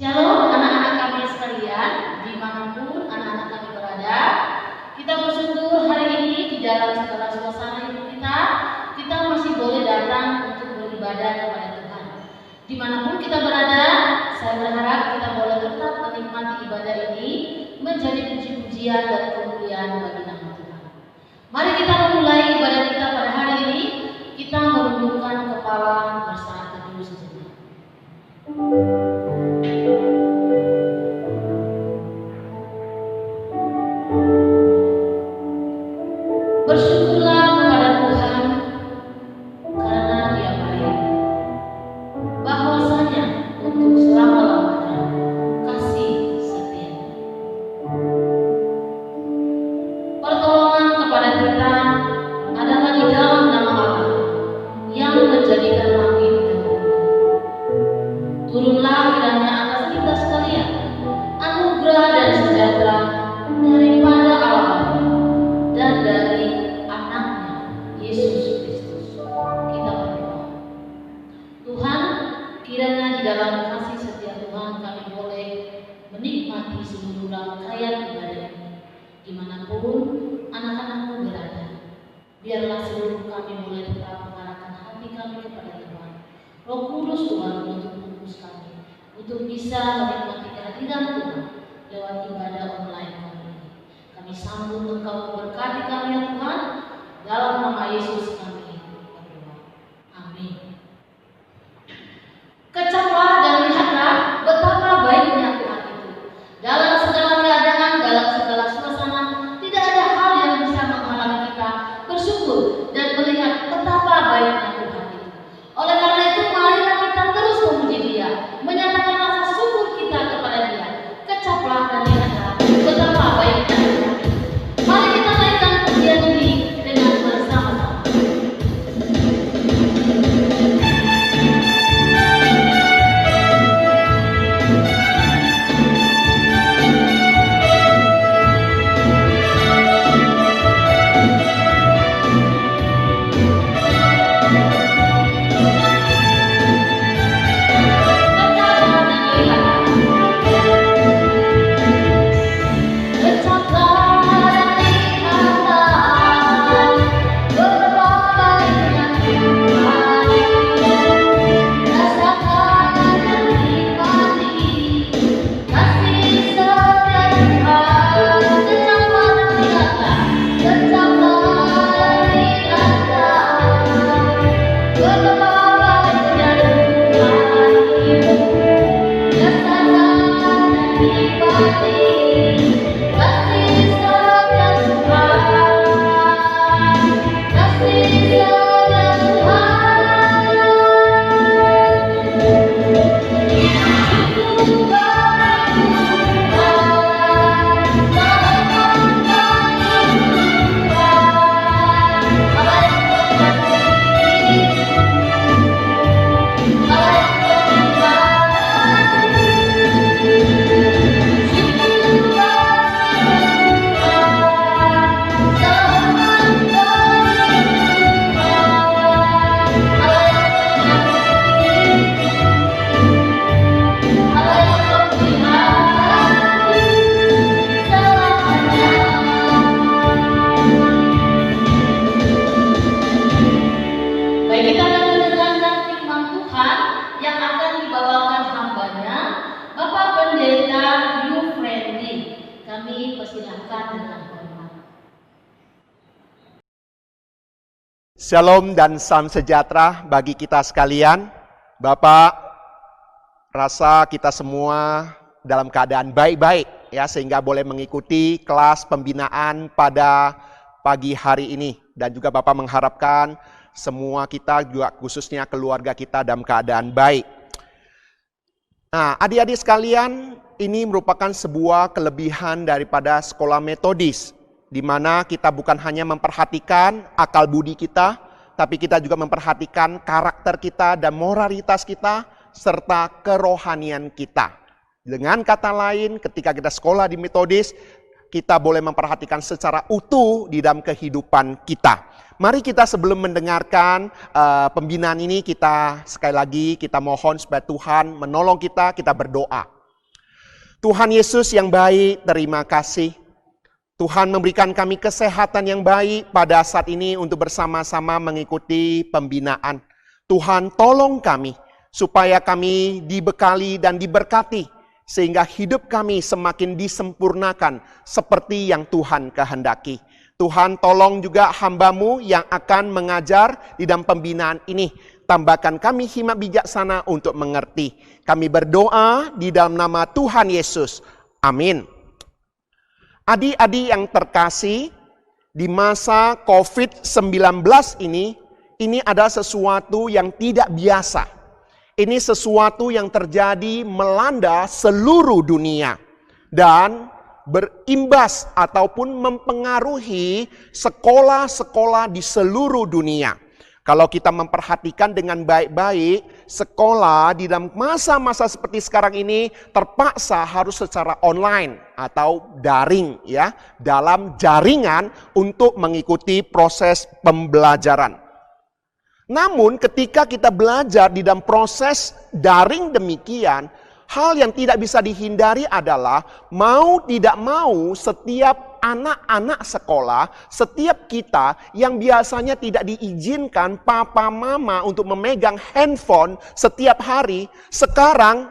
Shalom anak-anak kami sekalian, dimanapun anak-anak kami berada. Kita bersyukur hari ini di dalam segala suasana hidup kita masih boleh datang untuk beribadah kepada Tuhan. Dimanapun kita berada, saya berharap kita boleh tetap menikmati ibadah ini menjadi puji-pujian dan kemuliaan bagi nama Tuhan. Mari kita memulai ibadah kita pada hari ini. Kita menundukkan kepala bersaat teduh sejenak. Bersyukurlah kepada Tuhan karena Dia baik, bahwasanya untuk selama-lamanya kasih setia. Pertolongan kepada kita adalah di dalam nama Allah yang menjadikan langit dan bumi. Turunlah kiranya atas kita sekalian anugerah dan sejahtera daripada Allah Bapa dan dari anaknya Yesus Kristus. Kita berdoa. Tuhan, kiranya di dalam kasih setia Tuhan kami boleh menikmati seluruh rangkaian ibadah ini dimanapun anak-anakmu berada. Biarlah seluruh kami boleh tetap mengarahkan hati kami kepada Tuhan. Roh Kudus Tuhan untuk membungkus kami, untuk bisa menikmati kehadiran Tuhan lewat ibadah online kami ini. Kami sambut Engkau berkati kami ya Tuhan, dalam nama Yesus kami berdoa. Amin. Kecaplah dan lihatlah betapa baiknya Tuhan itu. Dalam segala keadaan, dalam segala suasana, tidak ada hal yang bisa menghalangi kita bersyukur dan melihat betapa baiknya Tuhan itu. Oleh karena itu, marilah kita terus memuji Dia, menyatakan rasa syukur kita kepada Dia. Kecaplah dan lihatlah betapa baiknya Tuhan itu. Mari kita naikkan pujian ini dengan bersama-sama. Shalom dan salam sejahtera bagi kita sekalian. Bapak, rasa kita semua dalam keadaan baik-baik ya, sehingga boleh mengikuti kelas pembinaan pada pagi hari ini. Dan juga Bapak mengharapkan semua kita juga khususnya keluarga kita dalam keadaan baik. Nah, adik-adik sekalian, ini merupakan sebuah kelebihan daripada sekolah metodis, di mana kita bukan hanya memperhatikan akal budi kita, tapi kita juga memperhatikan karakter kita dan moralitas kita, serta kerohanian kita. Dengan kata lain, ketika kita sekolah di metodis, kita boleh memperhatikan secara utuh di dalam kehidupan kita. Mari kita sebelum mendengarkan pembinaan ini, kita sekali lagi kita mohon supaya Tuhan menolong kita, kita berdoa. Tuhan Yesus yang baik, terima kasih. Tuhan memberikan kami kesehatan yang baik pada saat ini untuk bersama-sama mengikuti pembinaan. Tuhan tolong kami supaya kami dibekali dan diberkati sehingga hidup kami semakin disempurnakan seperti yang Tuhan kehendaki. Tuhan tolong juga hamba-Mu yang akan mengajar di dalam pembinaan ini. Tambahkan kami hikmat bijaksana untuk mengerti. Kami berdoa di dalam nama Tuhan Yesus. Amin. Adik-adik yang terkasih, di masa COVID-19 ini adalah sesuatu yang tidak biasa. Ini sesuatu yang terjadi melanda seluruh dunia dan berimbas ataupun mempengaruhi sekolah-sekolah di seluruh dunia. Kalau kita memperhatikan dengan baik-baik, sekolah di dalam masa-masa seperti sekarang ini terpaksa harus secara online atau daring ya, dalam jaringan untuk mengikuti proses pembelajaran. Namun ketika kita belajar di dalam proses daring demikian, hal yang tidak bisa dihindari adalah mau tidak mau setiap anak-anak sekolah, setiap kita yang biasanya tidak diizinkan papa mama untuk memegang handphone setiap hari, sekarang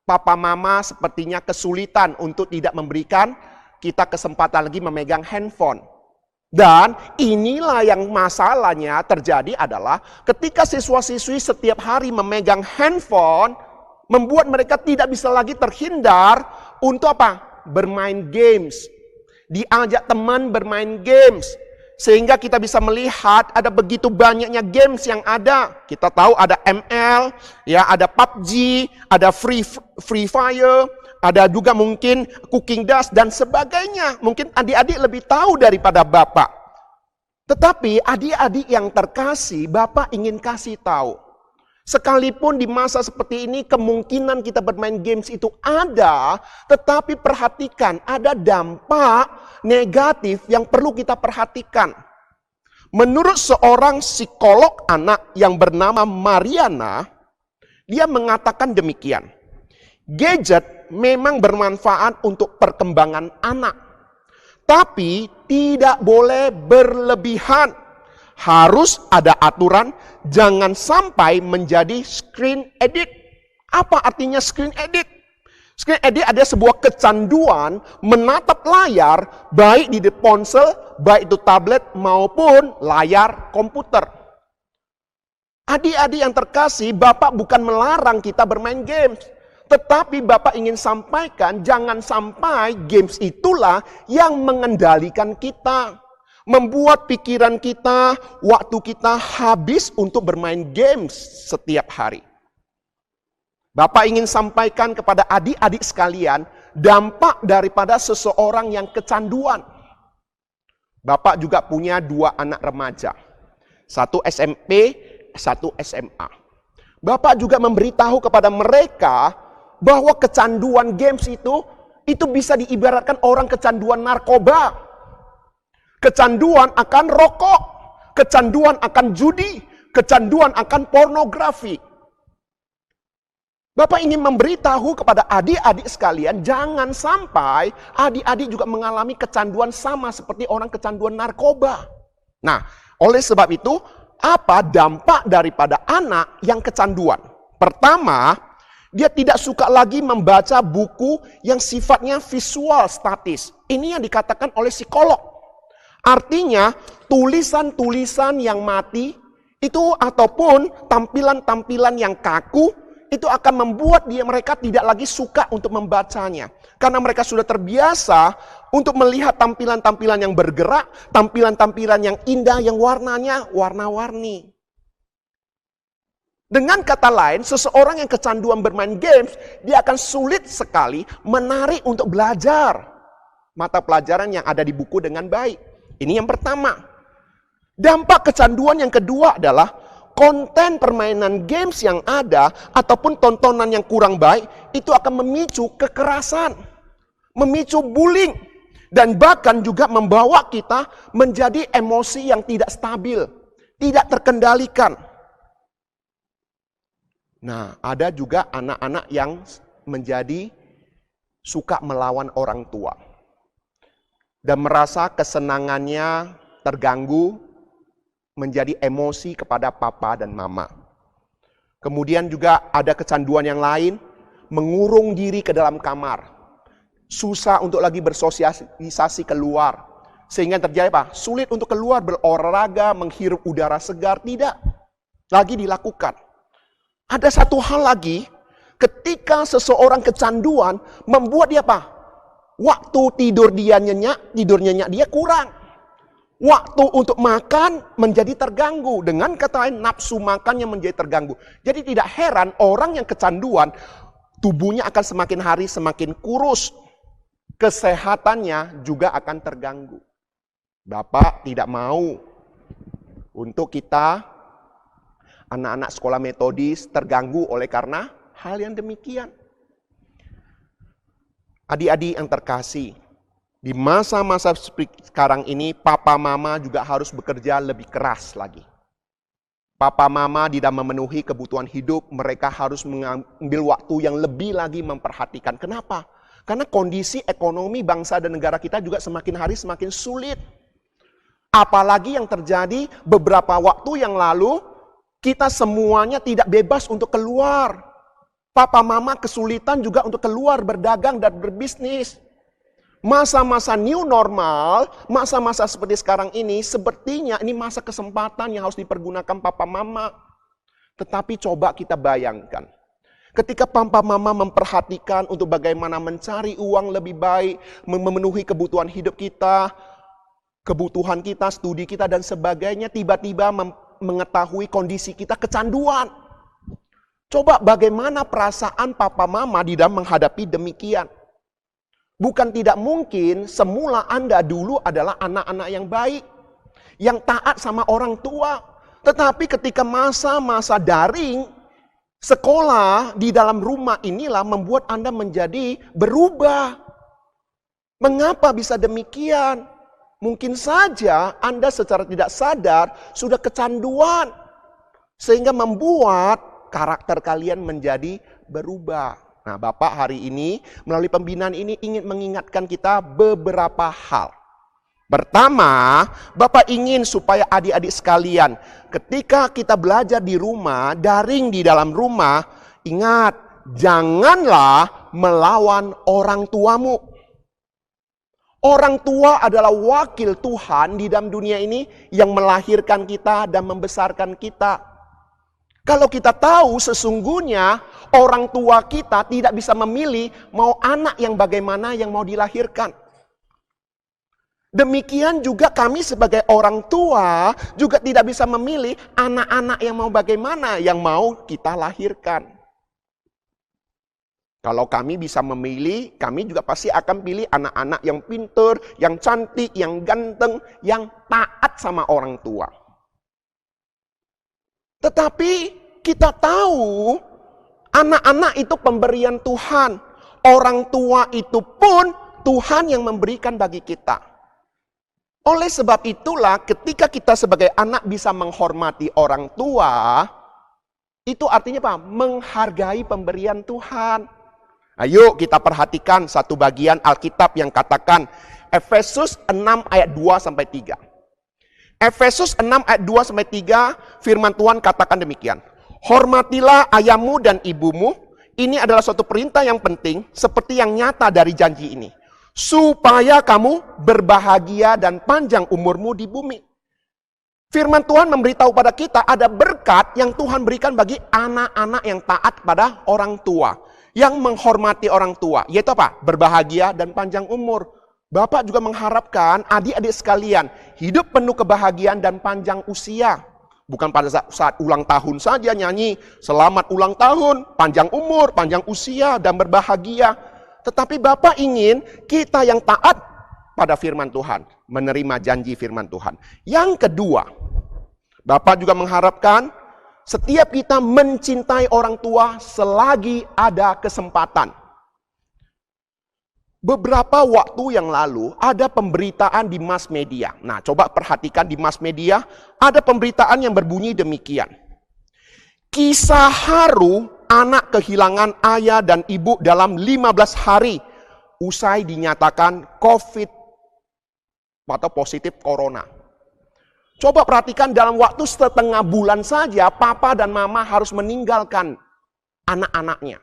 papa mama sepertinya kesulitan untuk tidak memberikan kita kesempatan lagi memegang handphone. Dan inilah yang masalahnya terjadi adalah ketika siswa-siswi setiap hari memegang handphone, membuat mereka tidak bisa lagi terhindar untuk apa? Bermain games. Diajak teman bermain games. Sehingga kita bisa melihat ada begitu banyaknya games yang ada. Kita tahu ada ML, ya ada PUBG, ada Free Fire, ada juga mungkin Cooking Dust dan sebagainya. Mungkin adik-adik lebih tahu daripada Bapak. Tetapi adik-adik yang terkasih, Bapak ingin kasih tahu. Sekalipun di masa seperti ini kemungkinan kita bermain games itu ada, tetapi perhatikan ada dampak negatif yang perlu kita perhatikan. Menurut seorang psikolog anak yang bernama Mariana, dia mengatakan demikian. Gadget memang bermanfaat untuk perkembangan anak, tapi tidak boleh berlebihan. Harus ada aturan, jangan sampai menjadi screen addict. Apa artinya screen addict? Screen addict ada sebuah kecanduan menatap layar, baik di ponsel, baik itu tablet maupun layar komputer. Adik-adik yang terkasih, Bapak bukan melarang kita bermain games. Tetapi Bapak ingin sampaikan, jangan sampai games itulah yang mengendalikan kita. Membuat pikiran kita, waktu kita habis untuk bermain games setiap hari. Bapak ingin sampaikan kepada adik-adik sekalian, dampak daripada seseorang yang kecanduan. Bapak juga punya 2 anak remaja. 1 SMP, 1 SMA. Bapak juga memberitahu kepada mereka bahwa kecanduan games itu bisa diibaratkan orang kecanduan narkoba. Kecanduan akan rokok, kecanduan akan judi, kecanduan akan pornografi. Bapak ingin memberitahu kepada adik-adik sekalian, jangan sampai adik-adik juga mengalami kecanduan sama seperti orang kecanduan narkoba. Nah, oleh sebab itu, apa dampak daripada anak yang kecanduan? Pertama, dia tidak suka lagi membaca buku yang sifatnya visual statis. Ini yang dikatakan oleh psikolog. Artinya tulisan-tulisan yang mati itu ataupun tampilan-tampilan yang kaku itu akan membuat mereka tidak lagi suka untuk membacanya. Karena mereka sudah terbiasa untuk melihat tampilan-tampilan yang bergerak, tampilan-tampilan yang indah yang warnanya warna-warni. Dengan kata lain, seseorang yang kecanduan bermain games, dia akan sulit sekali menarik untuk belajar mata pelajaran yang ada di buku dengan baik. Ini yang pertama. Dampak kecanduan yang kedua adalah konten permainan games yang ada ataupun tontonan yang kurang baik itu akan memicu kekerasan, memicu bullying, dan bahkan juga membawa kita menjadi emosi yang tidak stabil, tidak terkendalikan. Nah, ada juga anak-anak yang menjadi suka melawan orang tua. Dan merasa kesenangannya terganggu, menjadi emosi kepada papa dan mama. Kemudian juga ada kecanduan yang lain, mengurung diri ke dalam kamar. Susah untuk lagi bersosialisasi keluar. Sehingga terjadi apa? Sulit untuk keluar berolahraga, menghirup udara segar, tidak lagi dilakukan. Ada satu hal lagi, ketika seseorang kecanduan, membuat dia apa? Waktu tidur dia nyenyak dia kurang. Waktu untuk makan menjadi terganggu. Dengan kata lain, nafsu makannya menjadi terganggu. Jadi tidak heran orang yang kecanduan, tubuhnya akan semakin hari semakin kurus. Kesehatannya juga akan terganggu. Bapak tidak mau untuk kita, anak-anak sekolah metodis, terganggu oleh karena hal yang demikian. Adik-adik yang terkasih, di masa-masa sekarang ini, papa mama juga harus bekerja lebih keras lagi. Papa mama tidak memenuhi kebutuhan hidup, mereka harus mengambil waktu yang lebih lagi memperhatikan. Kenapa? Karena kondisi ekonomi bangsa dan negara kita juga semakin hari semakin sulit. Apalagi yang terjadi beberapa waktu yang lalu, kita semuanya tidak bebas untuk keluar. Papa mama kesulitan juga untuk keluar berdagang dan berbisnis. Masa-masa new normal, masa-masa seperti sekarang ini, sepertinya ini masa kesempatan yang harus dipergunakan papa mama. Tetapi coba kita bayangkan, ketika papa mama memperhatikan untuk bagaimana mencari uang lebih baik, memenuhi kebutuhan hidup kita, kebutuhan kita, studi kita dan sebagainya, tiba-tiba mengetahui kondisi kita kecanduan. Coba bagaimana perasaan papa mama di dalam menghadapi demikian. Bukan tidak mungkin semula Anda dulu adalah anak-anak yang baik, yang taat sama orang tua. Tetapi ketika masa-masa daring, sekolah di dalam rumah inilah membuat Anda menjadi berubah. Mengapa bisa demikian? Mungkin saja Anda secara tidak sadar sudah kecanduan. Sehingga membuat karakter kalian menjadi berubah. Nah, Bapak hari ini melalui pembinaan ini ingin mengingatkan kita beberapa hal. Pertama, Bapak ingin supaya adik-adik sekalian, ketika kita belajar di rumah, daring di dalam rumah, ingat, janganlah melawan orang tuamu. Orang tua adalah wakil Tuhan di dalam dunia ini yang melahirkan kita dan membesarkan kita. Kalau kita tahu sesungguhnya orang tua kita tidak bisa memilih mau anak yang bagaimana yang mau dilahirkan. Demikian juga kami sebagai orang tua juga tidak bisa memilih anak-anak yang mau bagaimana yang mau kita lahirkan. Kalau kami bisa memilih, kami juga pasti akan pilih anak-anak yang pintar, yang cantik, yang ganteng, yang taat sama orang tua. Tetapi kita tahu anak-anak itu pemberian Tuhan. Orang tua itu pun Tuhan yang memberikan bagi kita. Oleh sebab itulah ketika kita sebagai anak bisa menghormati orang tua, itu artinya apa? Menghargai pemberian Tuhan. Ayo kita perhatikan satu bagian Alkitab yang katakan Efesus 6 ayat 2-3. Efesus 6 ayat 2-3 firman Tuhan katakan demikian. Hormatilah ayahmu dan ibumu. Ini adalah suatu perintah yang penting seperti yang nyata dari janji ini. Supaya kamu berbahagia dan panjang umurmu di bumi. Firman Tuhan memberitahu pada kita ada berkat yang Tuhan berikan bagi anak-anak yang taat pada orang tua. Yang menghormati orang tua. Yaitu apa? Berbahagia dan panjang umur. Bapak juga mengharapkan adik-adik sekalian hidup penuh kebahagiaan dan panjang usia. Bukan pada saat ulang tahun saja nyanyi selamat ulang tahun, panjang umur, panjang usia dan berbahagia. Tetapi Bapak ingin kita yang taat pada firman Tuhan, menerima janji firman Tuhan. Yang kedua, Bapak juga mengharapkan setiap kita mencintai orang tua selagi ada kesempatan. Beberapa waktu yang lalu ada pemberitaan di mass media. Nah, coba perhatikan di mass media ada pemberitaan yang berbunyi demikian. Kisah haru anak kehilangan ayah dan ibu dalam 15 hari usai dinyatakan COVID atau positif corona. Coba perhatikan dalam waktu setengah bulan saja papa dan mama harus meninggalkan anak-anaknya.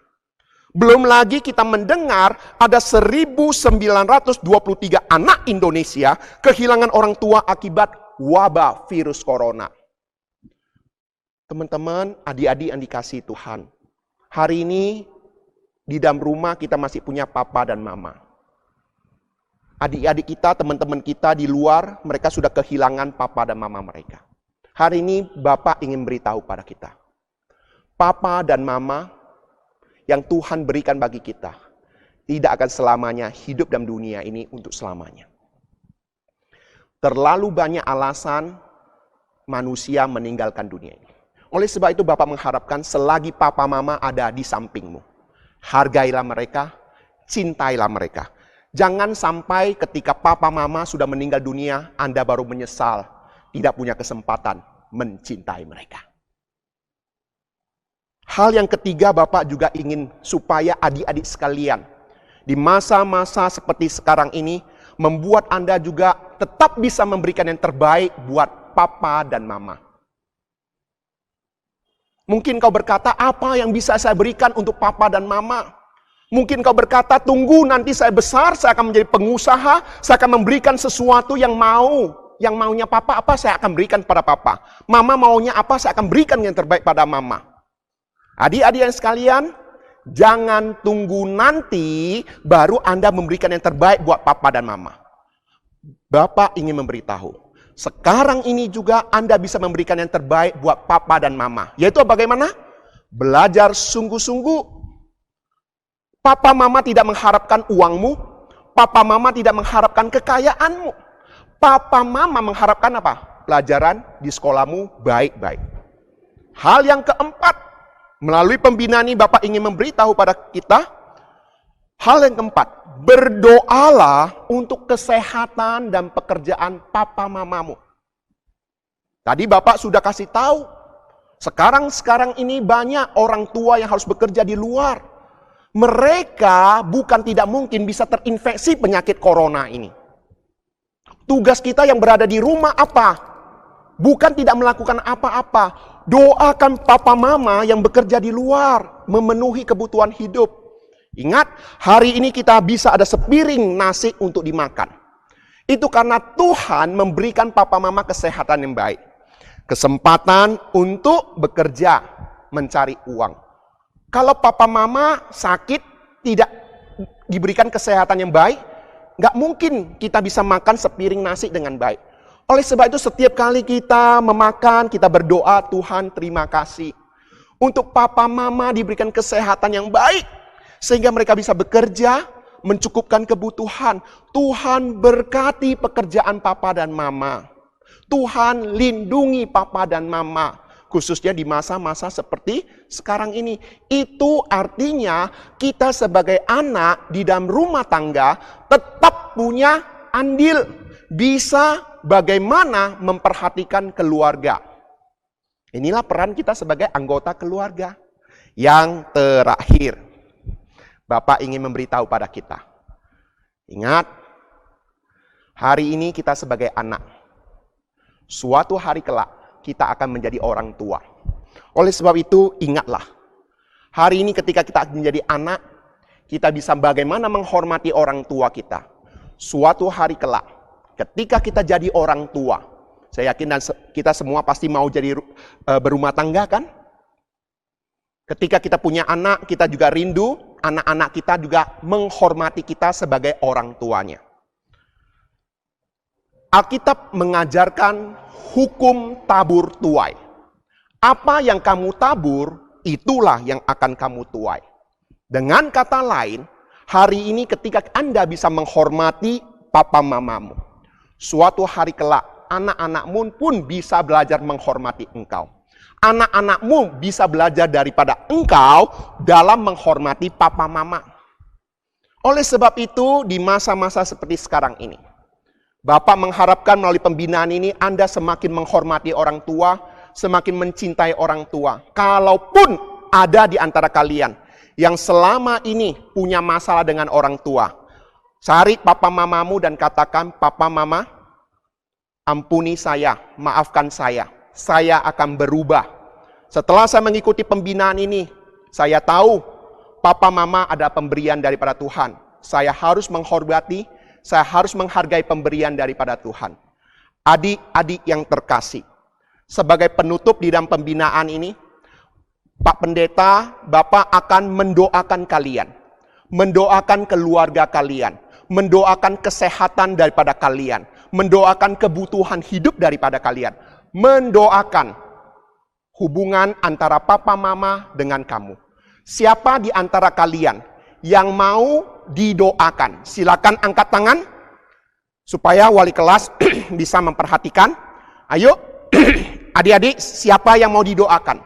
Belum lagi kita mendengar ada 1923 anak Indonesia kehilangan orang tua akibat wabah virus corona. Teman-teman, adik-adik yang dikasihi Tuhan, hari ini di dalam rumah kita masih punya papa dan mama. Adik-adik kita, teman-teman kita di luar, mereka sudah kehilangan papa dan mama mereka. Hari ini Bapak ingin beritahu pada kita. Papa dan mama yang Tuhan berikan bagi kita, tidak akan selamanya hidup dalam dunia ini untuk selamanya. Terlalu banyak alasan manusia meninggalkan dunia ini. Oleh sebab itu Bapak mengharapkan selagi papa mama ada di sampingmu, hargailah mereka, cintailah mereka. Jangan sampai ketika papa mama sudah meninggal dunia, Anda baru menyesal, tidak punya kesempatan mencintai mereka. Hal yang ketiga, Bapak juga ingin supaya adik-adik sekalian, di masa-masa seperti sekarang ini, membuat Anda juga tetap bisa memberikan yang terbaik buat papa dan mama. Mungkin kau berkata, apa yang bisa saya berikan untuk papa dan mama? Mungkin kau berkata, tunggu nanti saya besar, saya akan menjadi pengusaha, saya akan memberikan sesuatu yang maunya papa apa, saya akan berikan pada papa. Mama maunya apa, saya akan berikan yang terbaik pada mama. Adik-adik yang sekalian, jangan tunggu nanti baru Anda memberikan yang terbaik buat papa dan mama. Bapak ingin memberitahu, sekarang ini juga Anda bisa memberikan yang terbaik buat papa dan mama. Yaitu bagaimana? Belajar sungguh-sungguh. Papa mama tidak mengharapkan uangmu. Papa mama tidak mengharapkan kekayaanmu. Papa mama mengharapkan apa? Pelajaran di sekolahmu baik-baik. Hal yang keempat, melalui pembinaan ini Bapak ingin memberitahu pada kita. Hal yang keempat, berdoalah untuk kesehatan dan pekerjaan papa mamamu. Tadi Bapak sudah kasih tahu. Sekarang ini banyak orang tua yang harus bekerja di luar. Mereka bukan tidak mungkin bisa terinfeksi penyakit corona ini. Tugas kita yang berada di rumah apa? Bukan tidak melakukan apa-apa. Doakan papa mama yang bekerja di luar, memenuhi kebutuhan hidup. Ingat, hari ini kita bisa ada sepiring nasi untuk dimakan. Itu karena Tuhan memberikan papa mama kesehatan yang baik. Kesempatan untuk bekerja, mencari uang. Kalau papa mama sakit, tidak diberikan kesehatan yang baik, nggak mungkin kita bisa makan sepiring nasi dengan baik. Oleh sebab itu setiap kali kita memakan, kita berdoa, Tuhan terima kasih. Untuk papa mama diberikan kesehatan yang baik, sehingga mereka bisa bekerja, mencukupkan kebutuhan. Tuhan berkati pekerjaan papa dan mama. Tuhan lindungi papa dan mama. Khususnya di masa-masa seperti sekarang ini. Itu artinya kita sebagai anak di dalam rumah tangga tetap punya andil. Bisa bagaimana memperhatikan keluarga. Inilah peran kita sebagai anggota keluarga. Yang terakhir, Bapak ingin memberitahu pada kita. Ingat, hari ini kita sebagai anak. Suatu hari kelak, kita akan menjadi orang tua. Oleh sebab itu, ingatlah. Hari ini ketika kita menjadi anak, kita bisa bagaimana menghormati orang tua kita. Suatu hari kelak, ketika kita jadi orang tua, saya yakin dan kita semua pasti mau jadi berumah tangga kan? Ketika kita punya anak, kita juga rindu, anak-anak kita juga menghormati kita sebagai orang tuanya. Alkitab mengajarkan hukum tabur tuai. Apa yang kamu tabur, itulah yang akan kamu tuai. Dengan kata lain, hari ini ketika Anda bisa menghormati papa mamamu, suatu hari kelak, anak-anakmu pun bisa belajar menghormati engkau. Anak-anakmu bisa belajar daripada engkau dalam menghormati papa mama. Oleh sebab itu, di masa-masa seperti sekarang ini, Bapak mengharapkan melalui pembinaan ini Anda semakin menghormati orang tua, semakin mencintai orang tua. Kalaupun ada di antara kalian yang selama ini punya masalah dengan orang tua, Cari papa mamamu dan katakan, "Papa mama, ampuni saya, maafkan saya. Saya akan berubah. Setelah saya mengikuti pembinaan ini, saya tahu papa mama ada pemberian daripada Tuhan. Saya harus menghormati, saya harus menghargai pemberian daripada Tuhan." Adik-adik yang terkasih, sebagai penutup di dalam pembinaan ini, Pak Pendeta, Bapak akan mendoakan kalian, mendoakan keluarga kalian, mendoakan kesehatan daripada kalian, mendoakan kebutuhan hidup daripada kalian, mendoakan hubungan antara papa mama dengan kamu. Siapa di antara kalian yang mau didoakan? Silakan angkat tangan supaya wali kelas bisa memperhatikan. Ayo, adik-adik, siapa yang mau didoakan?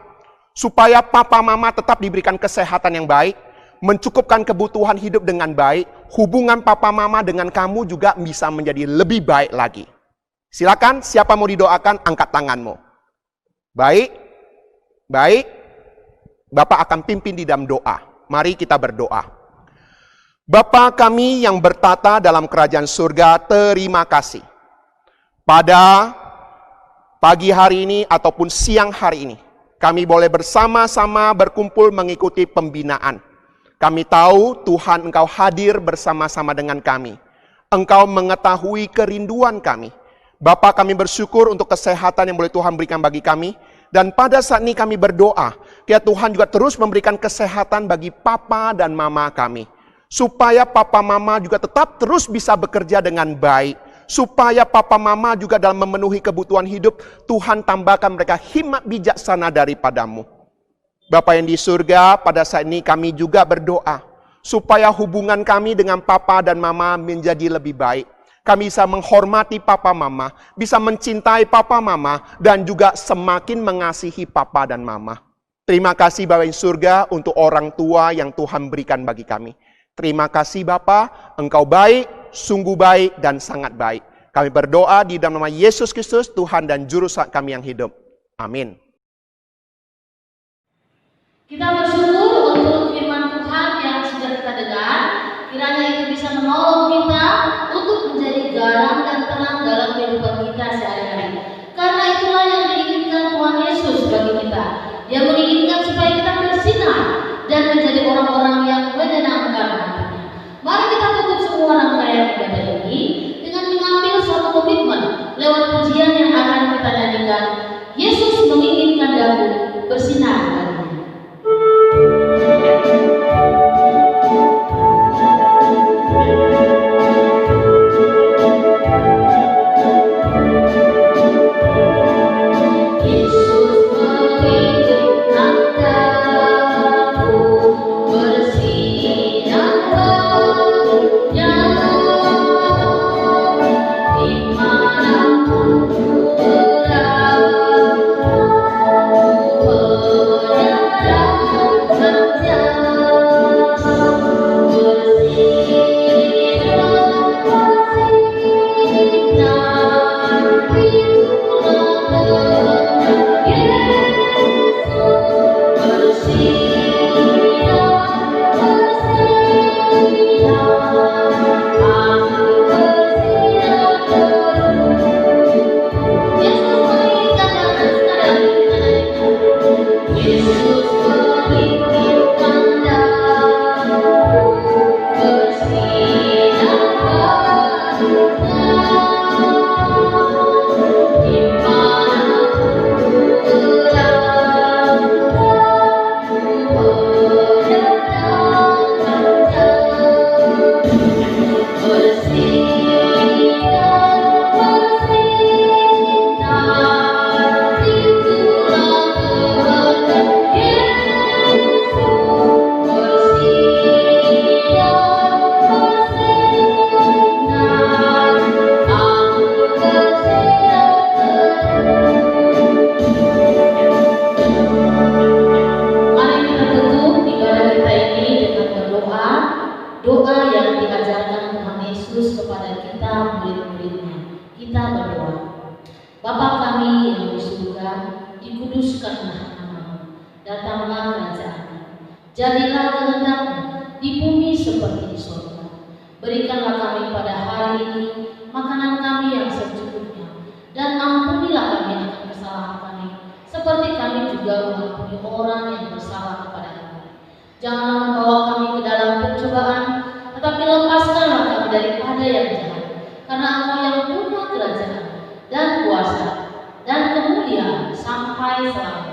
Supaya papa mama tetap diberikan kesehatan yang baik, mencukupkan kebutuhan hidup dengan baik, hubungan papa mama dengan kamu juga bisa menjadi lebih baik lagi. Silakan, siapa mau didoakan, angkat tanganmu. Baik, baik. Bapak akan pimpin di dalam doa. Mari kita berdoa. Bapa kami yang bertata dalam kerajaan surga, terima kasih. Pada pagi hari ini ataupun siang hari ini, kami boleh bersama-sama berkumpul mengikuti pembinaan. Kami tahu Tuhan Engkau hadir bersama-sama dengan kami. Engkau mengetahui kerinduan kami. Bapa, kami bersyukur untuk kesehatan yang boleh Tuhan berikan bagi kami. Dan pada saat ini kami berdoa, ya Tuhan juga terus memberikan kesehatan bagi papa dan mama kami. Supaya papa mama juga tetap terus bisa bekerja dengan baik. Supaya papa mama juga dalam memenuhi kebutuhan hidup, Tuhan tambahkan mereka hikmat bijaksana daripadamu. Bapa yang di surga, pada saat ini kami juga berdoa. Supaya hubungan kami dengan papa dan mama menjadi lebih baik. Kami bisa menghormati papa mama, bisa mencintai papa mama, dan juga semakin mengasihi papa dan mama. Terima kasih Bapa yang surga untuk orang tua yang Tuhan berikan bagi kami. Terima kasih Bapa, Engkau baik, sungguh baik, dan sangat baik. Kami berdoa di dalam nama Yesus Kristus, Tuhan dan Juru Selamat kami yang hidup. Amin. Kita bersyukur untuk firman Tuhan yang sudah kita dengar. Kiranya itu bisa menolong kita untuk menjadi garam dan terang dalam kehidupan kita sehari-hari. Karena itulah yang diinginkan Tuhan Yesus bagi kita. Dia menginginkan supaya kita bersinar dan menjadi orang-orang yang menyenangkan hatinya. Mari kita tutup semua rangkaian ibadah ini dengan mengambil suatu komitmen lewat pujian yang akan kita nyanyikan. Yesus menginginkan daku bersinar baginya. Jadilah kehendak-Mu di bumi seperti di surga. Berikanlah kami pada hari ini makanan kami yang secukupnya, dan ampunilah kami akan kesalahan kami, seperti kami juga mengampuni orang yang bersalah kepada kami. Janganlah membawa kami ke dalam pencobaan, tetapi lepaskanlah kami daripada yang jahat. Karena Engkau yang punya kerajaan dan kuasa dan kemuliaan sampai selamanya.